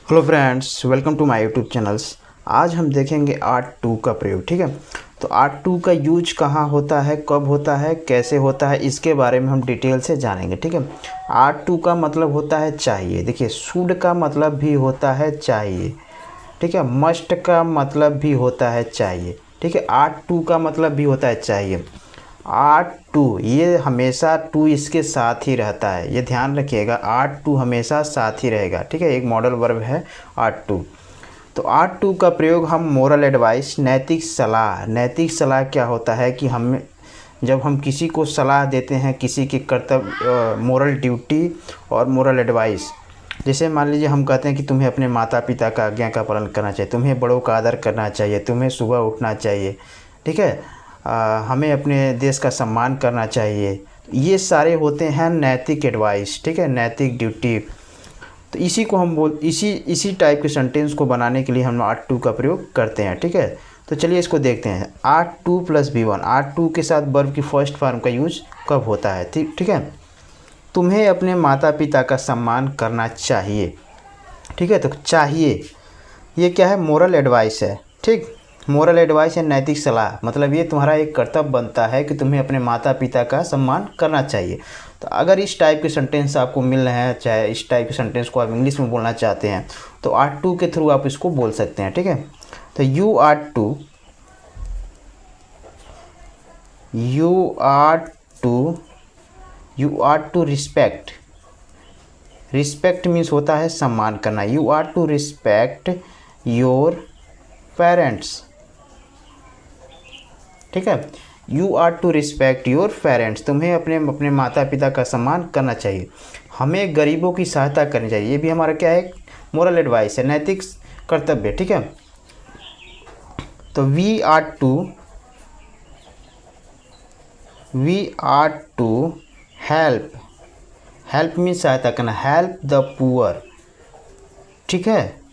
Hello friends, welcome to my YouTube channels. आज हम देखेंगे आर्ट 2 का प्रयोग। ठीक है, तो आर्ट 2 का यूज कहाँ होता है, कब होता है, कैसे होता है, इसके बारे में हम डिटेल से जानेंगे। ठीक है, आर्ट 2 का मतलब होता है चाहिए। देखिए, शुड का मतलब भी होता है चाहिए। ठीक है, मस्ट का मतलब भी होता है चाहिए। ठीक है, आर्ट 2 का मतलब भी होता है चाहिए। आर्ट टू, ये हमेशा टू इसके साथ ही रहता है, ये ध्यान रखिएगा। आर्ट टू हमेशा साथ ही रहेगा। ठीक है, एक मॉडल वर्ब है आर्ट टू। तो आर्ट टू का प्रयोग हम मोरल एडवाइस, नैतिक सलाह क्या होता है कि हम जब हम किसी को सलाह देते हैं, किसी के कर्तव्य, मोरल ड्यूटी और मोरल एडवाइस। जैसे मान लीजिए हम कहते हैं कि तुम्हें अपने माता पिता का आज्ञा का पालन करना चाहिए, तुम्हें बड़ों का आदर करना चाहिए, तुम्हें सुबह उठना चाहिए। ठीक है, हमें अपने देश का सम्मान करना चाहिए। ये सारे होते हैं नैतिक एडवाइस। ठीक है, नैतिक ड्यूटी। तो इसी को हम इसी टाइप के सेंटेंस को बनाने के लिए हम आर्ट टू का प्रयोग करते हैं। ठीक है, तो चलिए इसको देखते हैं। Ought to plus V1, ought to के साथ वर्ब की फर्स्ट फॉर्म का यूज कब होता है। ठीक है, तुम्हें अपने माता पिता का सम्मान करना चाहिए। ठीक है, तो चाहिए ये क्या है, मोरल एडवाइस है। ठीक, मोरल एडवाइस है नैतिक सलाह, मतलब ये तुम्हारा एक कर्तव्य बनता है कि तुम्हें अपने माता पिता का सम्मान करना चाहिए। तो अगर इस टाइप के सेंटेंस आपको मिल रहे हैं, चाहे इस टाइप के सेंटेंस को आप इंग्लिश में बोलना चाहते हैं, तो आर्ट टू के थ्रू आप इसको बोल सकते हैं। ठीक है, तो you ought to respect means होता है सम्मान करना। You ought to respect your parents. ठीक है, you ought to respect your parents, तुम्हें अपने माता पिता का सम्मान करना चाहिए। हमें गरीबों की सहायता करनी चाहिए, ये भी हमारा क्या है, मोरल एडवाइस है, नैतिक कर्तव्य। ठीक है, तो we ought to help means सहायता करना, हेल्प द पुअर। ठीक है,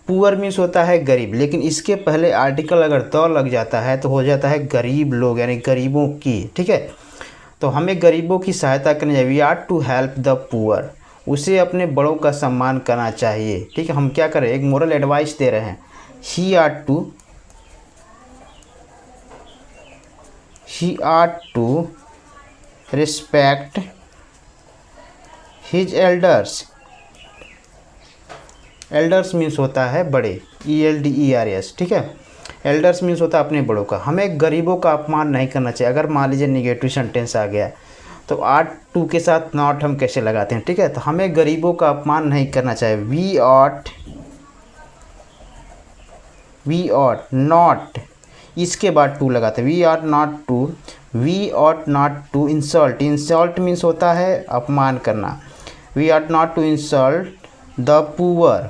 पुअर मीन्स होता है गरीब, लेकिन इसके पहले आर्टिकल अगर द लग जाता है तो हो जाता है गरीब लोग, यानी गरीबों की। ठीक है, तो हमें गरीबों की सहायता करनी चाहिए। We ought to help the poor, उसे अपने बड़ों का सम्मान करना चाहिए। ठीक है, हम क्या करें, एक मोरल एडवाइस दे रहे हैं। He are to respect his elders. Elders means होता है बड़े, ELDERS। ठीक है, एल्डर्स मीन्स होता है अपने बड़ों का। हमें गरीबों का अपमान नहीं करना चाहिए। अगर मान लीजिए निगेटिव सेंटेंस आ गया तो आर्ट टू के साथ नॉट हम कैसे लगाते हैं। ठीक है, तो हमें गरीबों का अपमान नहीं करना चाहिए। वी ऑट नॉट, इसके बाद टू लगाते हैं। We ought not to insult means होता है अपमान करना। We ought not to insult the poor.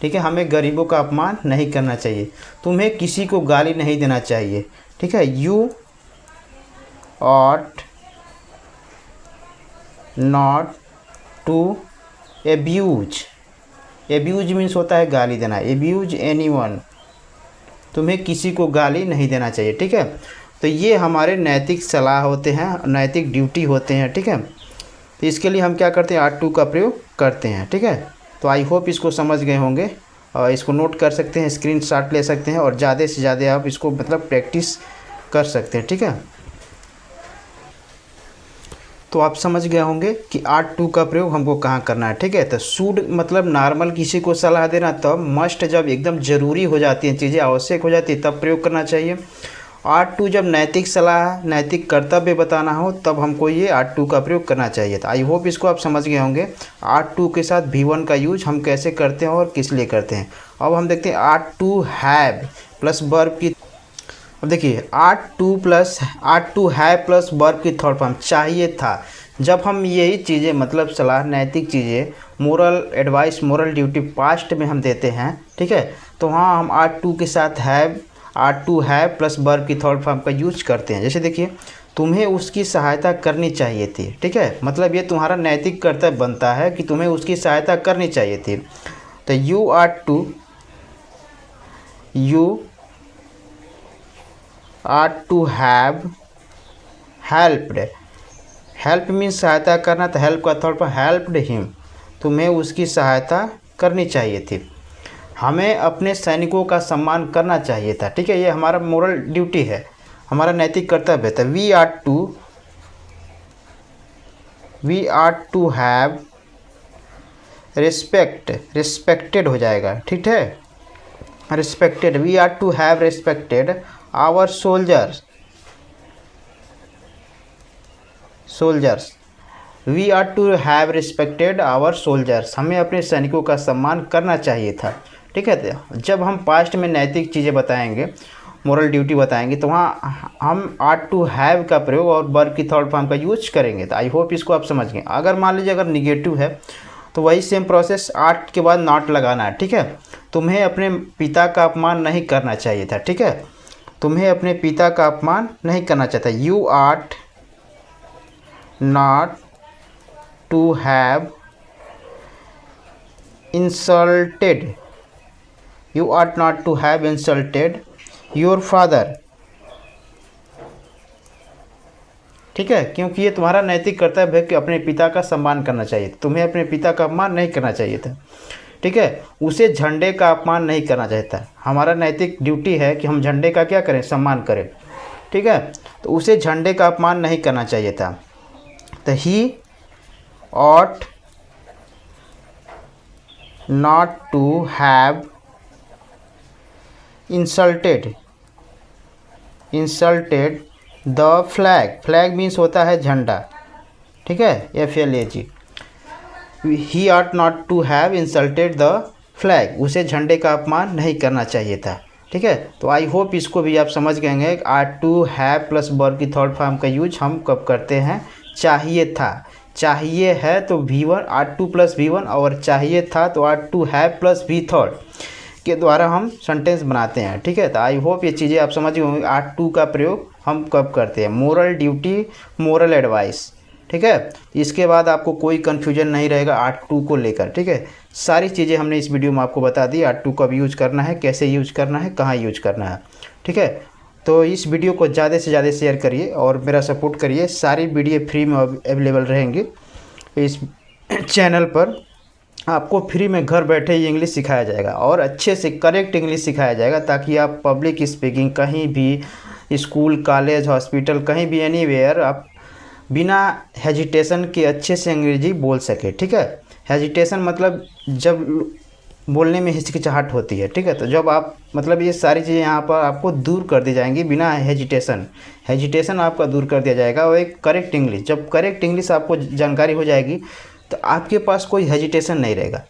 ठीक है, हमें गरीबों का अपमान नहीं करना चाहिए। तुम्हें किसी को गाली नहीं देना चाहिए। ठीक है, you ought not to abuse means होता है गाली देना। एब्यूज एनीवन, तुम्हें किसी को गाली नहीं देना चाहिए। ठीक है, तो ये हमारे नैतिक सलाह होते हैं, नैतिक ड्यूटी होते हैं। ठीक है, तो इसके लिए हम क्या करते हैं, आर्ट टू का प्रयोग करते हैं। ठीक है, तो आई होप इसको समझ गए होंगे, और इसको नोट कर सकते हैं, स्क्रीनशॉट ले सकते हैं, और ज़्यादा से ज़्यादा आप इसको मतलब प्रैक्टिस कर सकते हैं। ठीक है, तो आप समझ गए होंगे कि आर्ट टू का प्रयोग हमको कहाँ करना है। ठीक है, तो शुड मतलब नॉर्मल किसी को सलाह देना, तब मस्ट जब एकदम ज़रूरी हो जाती हैं, चीज़ें आवश्यक हो जाती है, तब प्रयोग करना चाहिए। आर्ट टू जब नैतिक सलाह, नैतिक कर्तव्य बताना हो, तब हमको ये आर्ट टू का प्रयोग करना चाहिए। तो आई होप इसको आप समझ गए होंगे। आर्ट टू के साथ V1 का यूज हम कैसे करते हैं और किस लिए करते हैं। अब हम देखते हैं ought to have plus verb की। अब देखिए, ought to have plus verb की थर्ड फॉर्म चाहिए था। जब हम यही चीज़ें मतलब सलाह, नैतिक चीज़ें, moral advice, moral duty past में हम देते हैं। ठीक है, तो वहाँ हम आर्ट टू के साथ ought to have plus verb की थर्ड फॉर्म का यूज करते हैं। जैसे देखिए, तुम्हें उसकी सहायता करनी चाहिए थी। ठीक है, मतलब ये तुम्हारा नैतिक कर्तव्य बनता है कि तुम्हें उसकी सहायता करनी चाहिए थी। तो you ought to have helped. Help means सहायता करना, तो हेल्प का थर्ड फॉर्म हेल्प्ड हिम, तुम्हें उसकी सहायता करनी चाहिए थी। हमें अपने सैनिकों का सम्मान करना चाहिए था। ठीक है, ये हमारा मोरल ड्यूटी है, हमारा नैतिक कर्तव्य था। We ought to have respected हो जाएगा। ठीक है, respected, we ought to have respected our soldiers we ought to have respected our soldiers, हमें अपने सैनिकों का सम्मान करना चाहिए था। ठीक है, तो जब हम पास्ट में नैतिक चीज़ें बताएंगे, मोरल ड्यूटी बताएंगे, तो वहाँ हम आर टू हैव का प्रयोग और वर्ब की थर्ड फॉर्म का यूज करेंगे। तो आई होप इसको आप समझ गए। अगर मान लीजिए अगर निगेटिव है तो वही सेम प्रोसेस आर्ट के बाद नॉट लगाना है। ठीक है, तुम्हें अपने पिता का अपमान नहीं करना चाहिए था। ठीक है, तुम्हें अपने पिता का अपमान नहीं करना चाहिए था। You ought not to have insulted your father. ठीक है, क्योंकि ये तुम्हारा नैतिक कर्तव्य है कि अपने पिता का सम्मान करना चाहिए, तुम्हें अपने पिता का अपमान नहीं करना चाहिए था। ठीक है, उसे झंडे का अपमान नहीं करना चाहिए था। हमारा नैतिक ड्यूटी है कि हम झंडे का क्या करें, सम्मान करें। ठीक है, तो उसे झंडे का अपमान नहीं करना चाहिए था। तो he ought not to have insulted the flag means होता है झंडा। ठीक है, FLAG। He ought not to have insulted the flag, उसे झंडे का अपमान नहीं करना चाहिए था। ठीक है, तो आई होप इसको भी आप समझ गए हैं। Ought to have plus verb की थर्ड फॉर्म का यूज हम कब करते हैं, चाहिए था। चाहिए है तो V1 are to plus V1, और चाहिए था तो ought to have plus V third के द्वारा हम सेंटेंस बनाते हैं। ठीक है, तो आई होप ये चीज़ें आप समझ गए होंगे। आर टू का प्रयोग हम कब करते हैं, मोरल ड्यूटी, मोरल एडवाइस। ठीक है, इसके बाद आपको कोई कन्फ्यूजन नहीं रहेगा आर टू को लेकर। ठीक है, सारी चीज़ें हमने इस वीडियो में आपको बता दी। आर टू कब यूज करना है, कैसे यूज करना है, कहाँ यूज करना है। ठीक है, तो इस वीडियो को ज़्यादा से ज़्यादा शेयर करिए और मेरा सपोर्ट करिए। सारी वीडियो फ्री में अवेलेबल रहेंगी इस चैनल पर। आपको फ्री में घर बैठे ही इंग्लिश सिखाया जाएगा और अच्छे से करेक्ट इंग्लिश सिखाया जाएगा, ताकि आप पब्लिक स्पीकिंग कहीं भी, स्कूल, कॉलेज, हॉस्पिटल, कहीं भी, एनीवेयर, आप बिना हेजिटेशन के अच्छे से अंग्रेजी बोल सके। ठीक है, हेजिटेशन मतलब जब बोलने में हिचकिचाहट होती है। ठीक है, तो जब आप मतलब ये सारी चीज़ें यहाँ पर आपको दूर कर दी जाएंगी बिना हेजिटेशन आपका दूर कर दिया जाएगा। और एक करेक्ट इंग्लिश, जब करेक्ट इंग्लिश आपको जानकारी हो जाएगी तो आपके पास कोई हेजिटेशन नहीं रहेगा।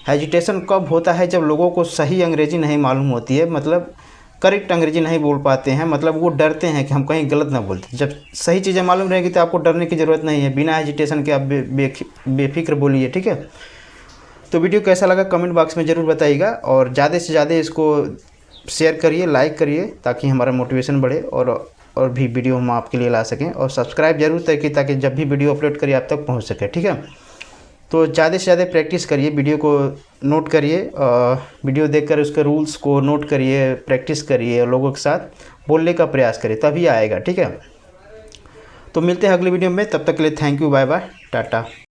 हेजिटेशन कब होता है, जब लोगों को सही अंग्रेजी नहीं मालूम होती है, मतलब करेक्ट अंग्रेजी नहीं बोल पाते हैं, मतलब वो डरते हैं कि हम कहीं गलत ना बोलते। जब सही चीज़ें मालूम रहेगी तो आपको डरने की ज़रूरत नहीं है, बिना हेजिटेशन के आप बेफिक्र बोलिए। ठीक है, तो वीडियो कैसा लगा कमेंट बॉक्स में ज़रूर बताइएगा, और ज़्यादा से ज़्यादा इसको शेयर करिए, लाइक करिए, ताकि हमारा मोटिवेशन बढ़े और भी वीडियो हम आपके लिए ला सकें। और सब्सक्राइब जरूर करिए ताकि जब भी वीडियो अपलोड करिए आप तक पहुंच सके। ठीक है, तो ज़्यादा से ज़्यादा प्रैक्टिस करिए, वीडियो को नोट करिए, वीडियो देखकर उसके रूल्स को नोट करिए, प्रैक्टिस करिए, लोगों के साथ बोलने का प्रयास करिए, तभी आएगा। ठीक है, तो मिलते हैं अगले वीडियो में, तब तक के लिए thank you, bye bye, Tata.